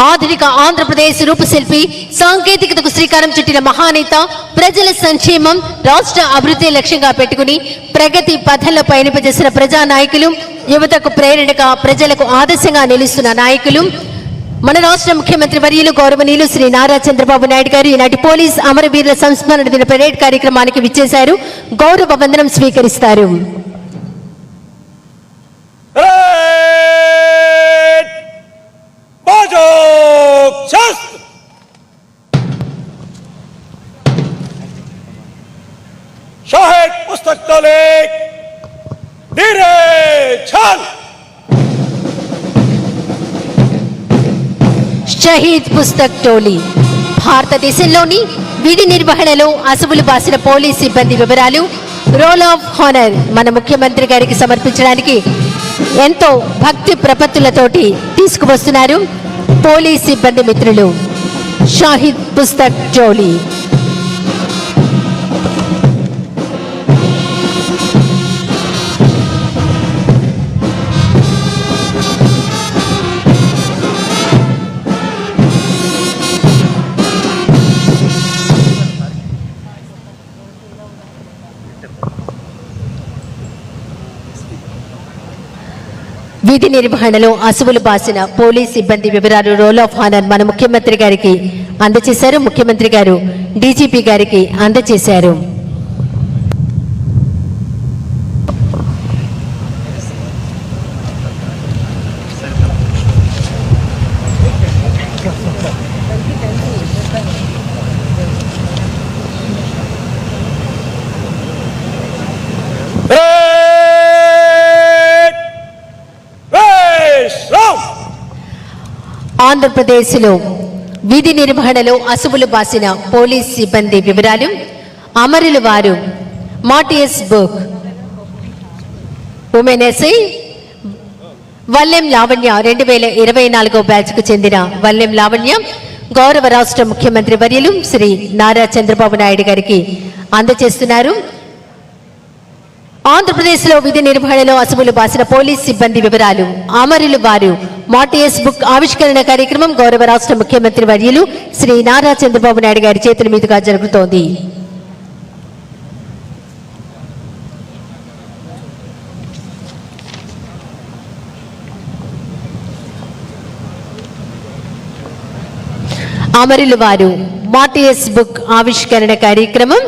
ఆధునిక ఆంధ్రప్రదేశ్ రూపశిల్పి, సాంకేతికతకు శ్రీకారం చుట్టిన మహానేత, ప్రజల సంక్షేమం, రాష్ట్ర అభివృద్ధి లక్ష్యంగా పెట్టుకుని ప్రగతి పథంలో పయనింపజేసిన ప్రజానాయకులు, యువతకు ప్రేరణగా ప్రజలకు ఆదర్శంగా నిలుస్తున్న నాయకులు, మన రాష్ట్ర ముఖ్యమంత్రి వర్యులు గౌరవనీయులు శ్రీ నారా చంద్రబాబు నాయుడు గారు ఈనాటి పోలీస్ అమరవీరుల సంస్మరణ దిన పరేడ్ కార్యక్రమానికి విచ్చేశారు. గౌరవ వందనం స్వీకరిస్తారు. शाहिद पुस्तक टोली धीरे चल। షహీద్ పుస్తక్ టోలీ భారతదేశంలోని విధి నిర్వహణలో అసువులు బాసిన పోలీస్ సిబ్బంది వివరాలు రోల్ ఆఫ్ హానర్ మన ముఖ్యమంత్రి గారికి సమర్పించడానికి ఎంతో భక్తి ప్రపత్తులతోటి తీసుకువస్తున్నారు పోలీస్ సిబ్బంది మిత్రులు. షహీద్ పుస్తక్ టోలీ విధి నిర్వహణలో అసువులు బాసిన పోలీస్ సిబ్బంది వివరాలు రోల్ ఆఫ్ హానర్ మన ముఖ్యమంత్రి గారికి అందజేశారు. ముఖ్యమంత్రి గారు డీజీపీ గారికి అందజేశారు. ఆంధ్రప్రదేశ్లో విధి నిర్వహణలో అసువులు బాసిన పోలీస్ సిబ్బంది వివరాలు అమరులు వారు మాటియస్ బుక్ ఉమెన్ ఎస్ఐ వల్లెం లావణ్య 2024 బ్యాచ్కు చెందిన వల్లెం లావణ్య గౌరవ రాష్ట్ర ముఖ్యమంత్రి వర్యులు శ్రీ నారా చంద్రబాబు నాయుడు గారికి అందజేస్తున్నారు. ఆంధ్రప్రదేశ్లో విధి నిర్వహణలో అసువులు బాసిన పోలీస్ సిబ్బంది వివరాలు అమరులు వారు మాటియస్ బుక్ ఆవిష్కరణ కార్యక్రమం గౌరవ రాష్ట్ర ముఖ్యమంత్రి వర్యులు శ్రీ నారా చంద్రబాబు నాయుడు గారి చేతుల మీదుగా జరుగుతోంది. అమరులు వారు మాటియస్ బుక్ ఆవిష్కరణ కార్యక్రమం